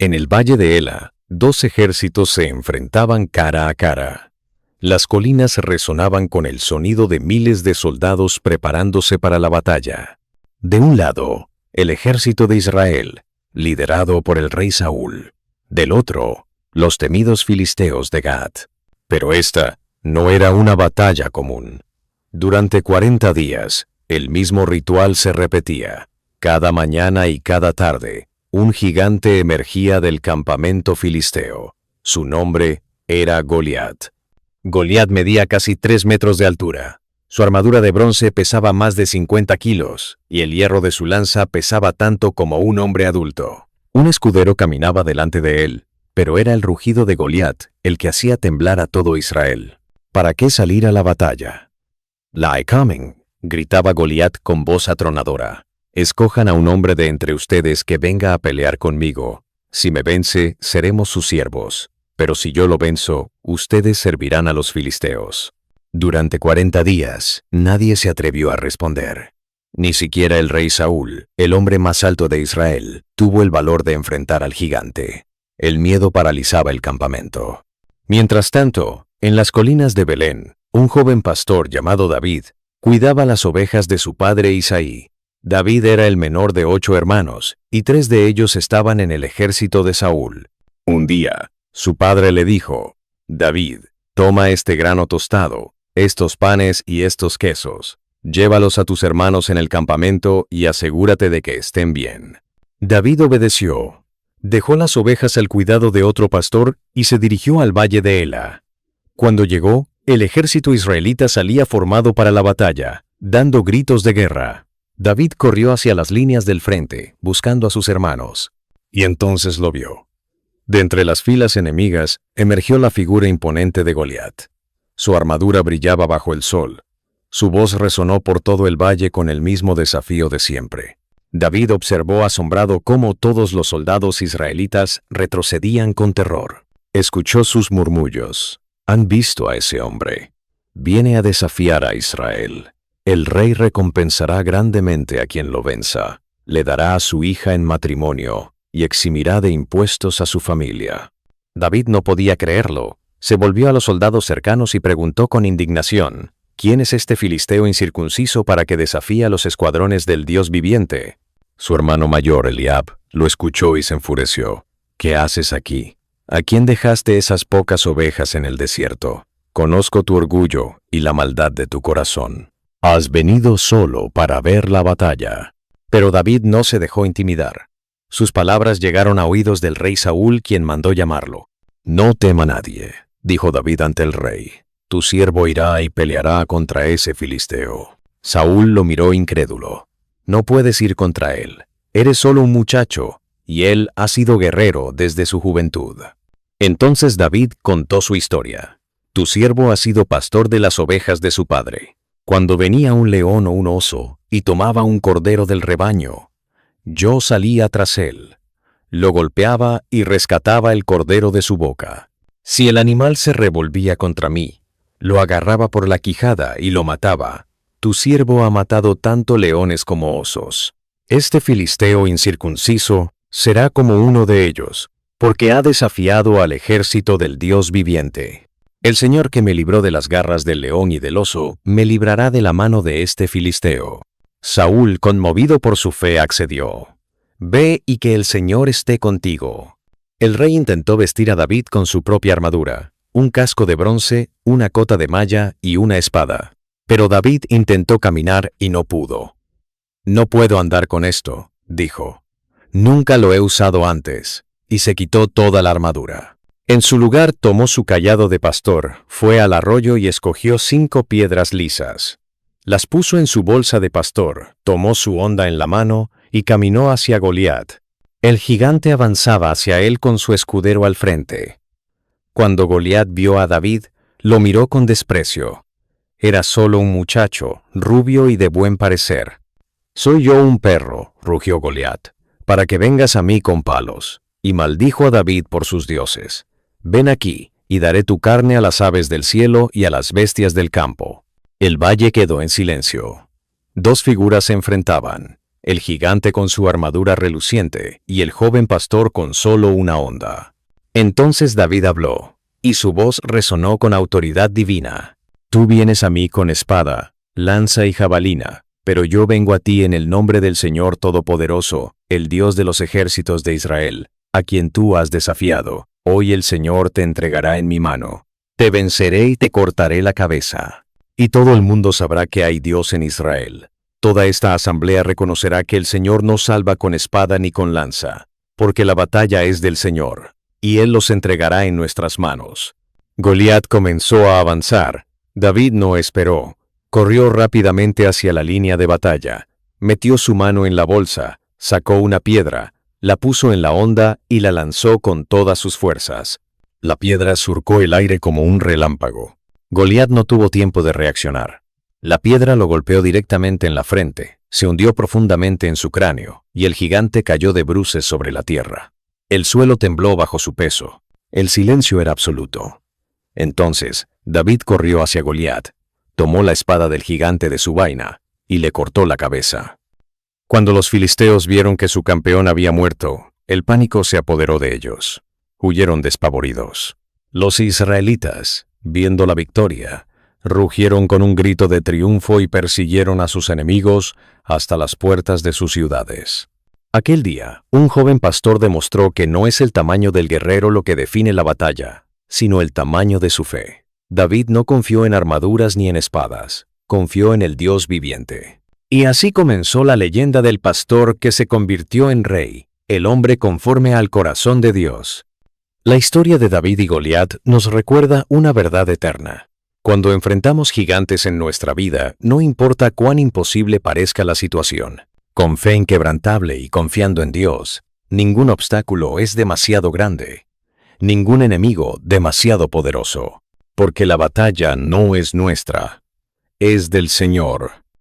En el valle de Ela, dos ejércitos se enfrentaban cara a cara. Las colinas resonaban con el sonido de miles de soldados preparándose para la batalla. De un lado, el ejército de Israel, liderado por el rey Saúl. Del otro, los temidos filisteos de Gat. Pero esta no era una batalla común. Durante 40 días, el mismo ritual se repetía. Cada mañana y cada tarde, un gigante emergía del campamento filisteo. Su nombre era Goliat. Goliat medía casi 3 metros de altura. Su armadura de bronce pesaba más de 50 kilos, y el hierro de su lanza pesaba tanto como un hombre adulto. Un escudero caminaba delante de él, pero era el rugido de Goliat el que hacía temblar a todo Israel. ¿Para qué salir a la batalla? «Lie coming», gritaba Goliat con voz atronadora. «Escojan a un hombre de entre ustedes que venga a pelear conmigo. Si me vence, seremos sus siervos. Pero si yo lo venzo, ustedes servirán a los filisteos». Durante 40 días, nadie se atrevió a responder. Ni siquiera el rey Saúl, el hombre más alto de Israel, tuvo el valor de enfrentar al gigante. El miedo paralizaba el campamento. Mientras tanto, en las colinas de Belén, un joven pastor llamado David cuidaba las ovejas de su padre Isaí. David era el menor de 8 hermanos, y 3 de ellos estaban en el ejército de Saúl. Un día, su padre le dijo: «David, toma este grano tostado, estos panes y estos quesos. Llévalos a tus hermanos en el campamento y asegúrate de que estén bien». David obedeció. Dejó las ovejas al cuidado de otro pastor y se dirigió al valle de Ela. Cuando llegó, el ejército israelita salía formado para la batalla, dando gritos de guerra. David corrió hacia las líneas del frente, buscando a sus hermanos. Y entonces lo vio. De entre las filas enemigas, emergió la figura imponente de Goliat. Su armadura brillaba bajo el sol. Su voz resonó por todo el valle con el mismo desafío de siempre. David observó asombrado cómo todos los soldados israelitas retrocedían con terror. Escuchó sus murmullos. «Han visto a ese hombre. Viene a desafiar a Israel. El rey recompensará grandemente a quien lo venza. Le dará a su hija en matrimonio y eximirá de impuestos a su familia». David no podía creerlo. Se volvió a los soldados cercanos y preguntó con indignación: «¿Quién es este filisteo incircunciso para que desafíe a los escuadrones del Dios viviente?». Su hermano mayor, Eliab, lo escuchó y se enfureció. «¿Qué haces aquí? ¿A quién dejaste esas pocas ovejas en el desierto? Conozco tu orgullo y la maldad de tu corazón. Has venido solo para ver la batalla». Pero David no se dejó intimidar. Sus palabras llegaron a oídos del rey Saúl, quien mandó llamarlo. «No tema nadie», dijo David ante el rey. «Tu siervo irá y peleará contra ese filisteo». Saúl lo miró incrédulo. «No puedes ir contra él. Eres solo un muchacho, y él ha sido guerrero desde su juventud». Entonces David contó su historia. «Tu siervo ha sido pastor de las ovejas de su padre. Cuando venía un león o un oso y tomaba un cordero del rebaño, yo salía tras él. Lo golpeaba y rescataba el cordero de su boca. Si el animal se revolvía contra mí, lo agarraba por la quijada y lo mataba. Tu siervo ha matado tanto leones como osos. Este filisteo incircunciso será como uno de ellos, porque ha desafiado al ejército del Dios viviente. El Señor que me libró de las garras del león y del oso, me librará de la mano de este filisteo». Saúl, conmovido por su fe, accedió. «Ve y que el Señor esté contigo». El rey intentó vestir a David con su propia armadura, un casco de bronce, una cota de malla y una espada. Pero David intentó caminar y no pudo. «No puedo andar con esto», dijo. «Nunca lo he usado antes», y se quitó toda la armadura. En su lugar tomó su cayado de pastor, fue al arroyo y escogió 5 piedras lisas. Las puso en su bolsa de pastor, tomó su honda en la mano y caminó hacia Goliat. El gigante avanzaba hacia él con su escudero al frente. Cuando Goliat vio a David, lo miró con desprecio. Era solo un muchacho, rubio y de buen parecer. «Soy yo un perro», rugió Goliat, «para que vengas a mí con palos». Y maldijo a David por sus dioses. «Ven aquí, y daré tu carne a las aves del cielo y a las bestias del campo». El valle quedó en silencio. 2 figuras se enfrentaban. el gigante con su armadura reluciente y el joven pastor con solo una honda. Entonces David habló, y su voz resonó con autoridad divina. Tú vienes a mí con espada, lanza y jabalina, pero yo vengo a ti en el nombre del Señor Todopoderoso, el Dios de los ejércitos de Israel, a quien tú has desafiado. Hoy el Señor te entregará en mi mano. Te venceré y te cortaré la cabeza. Y todo el mundo sabrá que hay Dios en Israel. Toda esta asamblea reconocerá que el Señor no salva con espada ni con lanza, porque la batalla es del Señor, y Él los entregará en nuestras manos. Goliat comenzó a avanzar. David no esperó. Corrió rápidamente hacia la línea de batalla. Metió su mano en la bolsa, sacó una piedra, la puso en la honda y la lanzó con todas sus fuerzas. La piedra surcó el aire como un relámpago. Goliat no tuvo tiempo de reaccionar. La piedra lo golpeó directamente en la frente, se hundió profundamente en su cráneo, y el gigante cayó de bruces sobre la tierra. El suelo tembló bajo su peso. El silencio era absoluto. Entonces, David corrió hacia Goliat, tomó la espada del gigante de su vaina, y le cortó la cabeza. Cuando los filisteos vieron que su campeón había muerto, el pánico se apoderó de ellos. Huyeron despavoridos. Los israelitas, viendo la victoria, rugieron con un grito de triunfo y persiguieron a sus enemigos hasta las puertas de sus ciudades. Aquel día, un joven pastor demostró que no es el tamaño del guerrero lo que define la batalla, sino el tamaño de su fe. David no confió en armaduras ni en espadas, confió en el Dios viviente. Y así comenzó la leyenda del pastor que se convirtió en rey, el hombre conforme al corazón de Dios. La historia de David y Goliat nos recuerda una verdad eterna. Cuando enfrentamos gigantes en nuestra vida, no importa cuán imposible parezca la situación, con fe inquebrantable y confiando en Dios, ningún obstáculo es demasiado grande, ningún enemigo demasiado poderoso, porque la batalla no es nuestra, es del Señor.